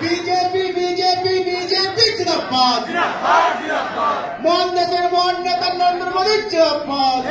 BJP BJP BJP জিন্দাবাদ মহান দেশের মহান নেতা নরেন্দ্র মোদী জিন্দাবাদ।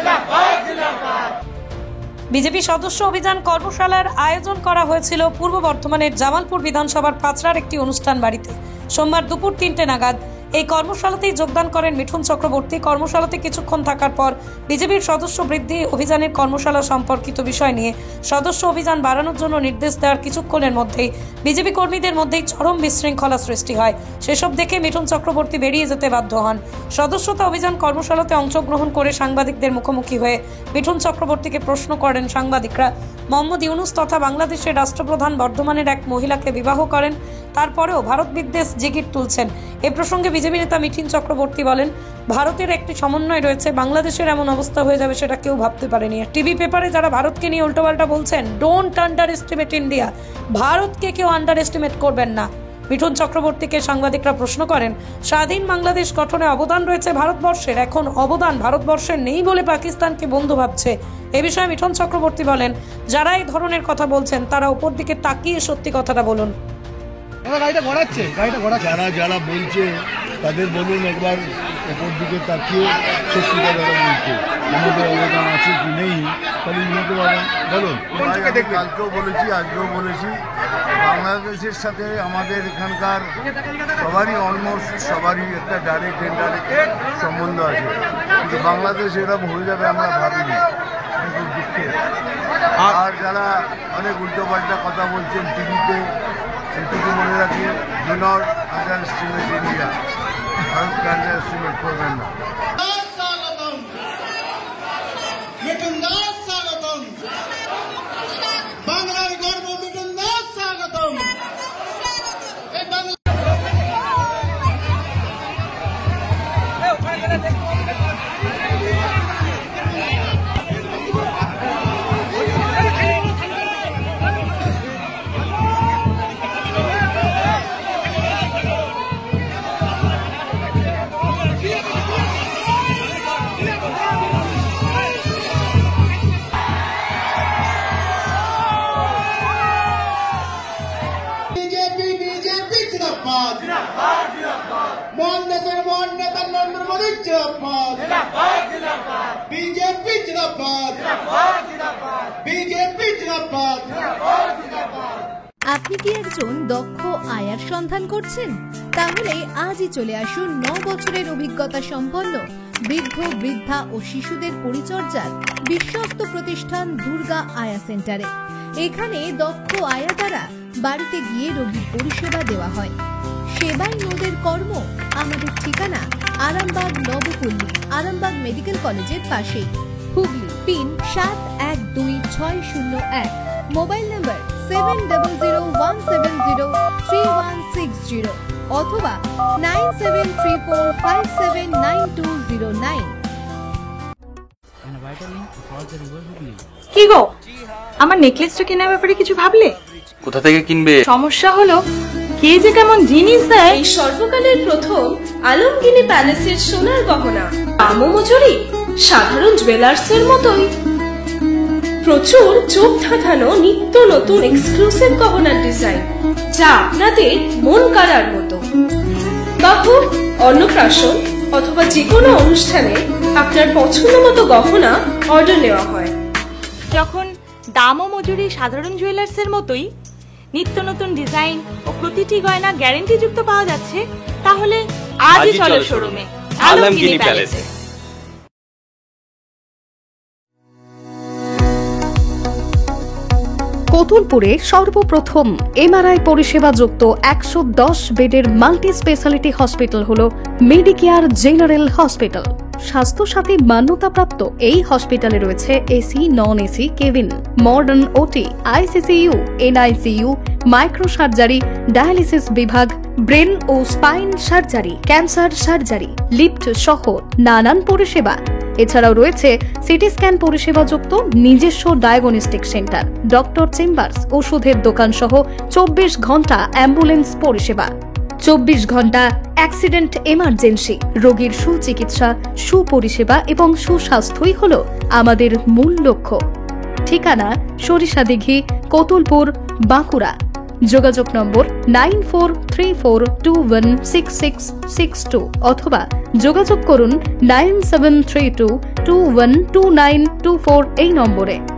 বিজেপি সদস্য অভিযান কর্মশালার আয়োজন করা হয়েছিল পূর্ব বর্ধমানের জামালপুর বিধানসভার পাঁচড়ার একটি অনুষ্ঠান বাড়িতে। সোমবার দুপুর 3টে নাগাদ এই কর্মশালাতেই যোগদান করেন মিঠুন চক্রবর্তী। কর্মশালাতে কিছুক্ষণ থাকার পর বিজেপির সদস্য বৃদ্ধি অভিযানের কর্মশালা সম্পর্কিত বিষয় নিয়ে সদস্য অভিযান বাড়ানোর জন্য নির্দেশ দেওয়ার কিছুক্ষণের মধ্যেই বিজেপি কর্মীদের মধ্যেই চরম বিশৃঙ্খলা সৃষ্টি হয়। সেসব দেখে মিঠুন চক্রবর্তী বেরিয়ে যেতে বাধ্য হন। সদস্যতা অভিযান কর্মশালাতে অংশগ্রহণ করে সাংবাদিকদের মুখোমুখি হয়ে মিঠুন চক্রবর্তীকে প্রশ্ন করেন সাংবাদিকরা, মোহাম্মদ ইউনূস তথা বাংলাদেশের রাষ্ট্রপ্রধান বর্ধমানের এক মহিলাকে বিবাহ করেন, তারপরেও ভারত বিদ্বেষ জিগির তুলছেন। এ প্রসঙ্গে বিজেপি নেতা মিঠুন চক্রবর্তী বলেন, ভারতের একটি সমন্বয় রয়েছে, বাংলাদেশের এমন অবস্থা হয়ে যাবে সেটা কেউ ভাবতে পারেনি। টিভি পেপারে যারা ভারতকে নিয়ে উল্টোপাল্টা বলছেন, ডোন্ট আন্ডার এস্টিমেট ইন্ডিয়া, ভারতকে কেউ আন্ডার এস্টিমেট করবেন না। মিঠুন চক্রবর্তীকে সাংবাদিকরা প্রশ্ন করেন, স্বাধীন বাংলাদেশ গঠনে অবদান রয়েছে ভারতবর্ষের, এখন অবদান ভারতবর্ষের নেই বলে পাকিস্তানকে বন্ধু ভাবছে। এ বিষয়ে মিঠুন চক্রবর্তী বলেন, যারা এই ধরনের কথা বলছেন তারা উপর দিকে তাকিয়ে সত্যি কথাটা বলুন। যারা বলছে তাদের বলুন একবার উপর দিকে তাকিয়ে সত্যি কথাটা বলছে, আমাদের অবদান আছে কি নেই তাহলে নিতে পারেন বলুন। কালকেও বলেছি, আজকেও বলেছি, বাংলাদেশের সাথে আমাদের এখানকার সবারই অলমোস্ট সবারই একটা ডাইরেক্ট ইনডাইরেক্ট সম্বন্ধ আছে, কিন্তু বাংলাদেশ এরকম হয়ে যাবে আমরা ভাবিনি, খুব দুঃখের। আর যারা অনেক উল্টোপাল্টা কথা বলছেন টিভিতে, এটুকু মনে রাখি, do not under estimate India, ভারতকে আন্ডার এস্টিমেট করবেন না। বাংলার গর্ব মিঠুন দাস, স্বাগতম। মহান দেশের মহান নেতা নরেন্দ্র মোদী জিন্দাবাদ। বিজেপি জিন্দাবাদ, বিজেপি জিন্দাবাদ। আপনি কি একজন দক্ষ আয়ার সন্ধান করছেন? তাহলে আজই চলে আসুন 9 বছরের অভিজ্ঞতা সম্পন্ন বৃদ্ধ, বৃদ্ধা ও শিশুদের পরিচর্যার বিশ্বস্ত প্রতিষ্ঠান দুর্গা আয়া সেন্টারে। এখানে দক্ষ আয়া দ্বারা বাড়িতে গিয়ে রোগীর পরিষেবা দেওয়া হয়। সেবাই নদের কর্ম। আমাদের ঠিকানা আরামবাগ নবপল্লী, আরামবাগ মেডিকেল কলেজের পাশে, হুগলি। পিন 712601। মোবাইল নম্বর 7001703160 অথবা 9734579209। কি গো, আমার নেকলেসটা কেনার ব্যাপারে কিছু ভাবলে? কোথা থেকে কিনবে? সমস্যা হলো কে যে কেমন জিনিস দেয়। এই সর্বকালের প্রথম আলমগিনি প্যালেসের সোনার গহনা, দামও মজুরি সাধারণ জুয়েলার্সের মতোই। প্রচুর চোখ ধাঁধানো নিত্য নতুন এক্সক্লুসিভ গহনার ডিজাইন, যা আপনাদের মন কাড়ার মতো। বাহু, অন্নপ্রাশন অথবা যে কোনো অনুষ্ঠানে আপনার পছন্দ মতো গহনা অর্ডার নেওয়া হয়। যখন দাম ও মজুরি সাধারণ জুয়েলার্সের মতোই, নিত্য নতুন ডিজাইন ও প্রতিটি গয়না গ্যারান্টি যুক্ত পাওয়া যাচ্ছে, তাহলে আজই চলো শোরুমে, আলমগিনি প্যালেসে। কতুলপুরে সর্বপ্রথম এমআরআই পরিষেবা যুক্ত 110 বেডের মাল্টি স্পেশালিটি হসপিটাল হল মেডিকেয়ার জেনারেল হসপিটাল। স্বাস্থ্যসাথী মান্যতাপ্রাপ্ত এই হসপিটালে রয়েছে AC, non AC cabin, modern OT, ICCU, NICU, micro surgery, dialysis বিভাগ, ব্রেন ও spine surgery, cancer surgery, lift সহ নানান পরিষেবা। এছাড়াও রয়েছে সিটি স্ক্যান পরিষেবা যুক্ত নিজস্ব ডায়াগনস্টিক সেন্টার, ডক্টর চেম্বার্স, ওষুধের দোকান সহ 24 ঘন্টা অ্যাম্বুলেন্স পরিষেবা। 24 ঘন্টা অ্যাক্সিডেন্ট এমার্জেন্সি, রোগীর সুচিকিৎসা, সুপরিষেবা এবং সুস্বাস্থ্যই হল আমাদের মূল লক্ষ্য। ঠিকানা সরিষাদিঘি, কতুলপুর, বাঁকুড়া। যোগাযোগ নম্বর 9434216662 অথবা যোগাযোগ করুন 9732212924 এই নম্বরে।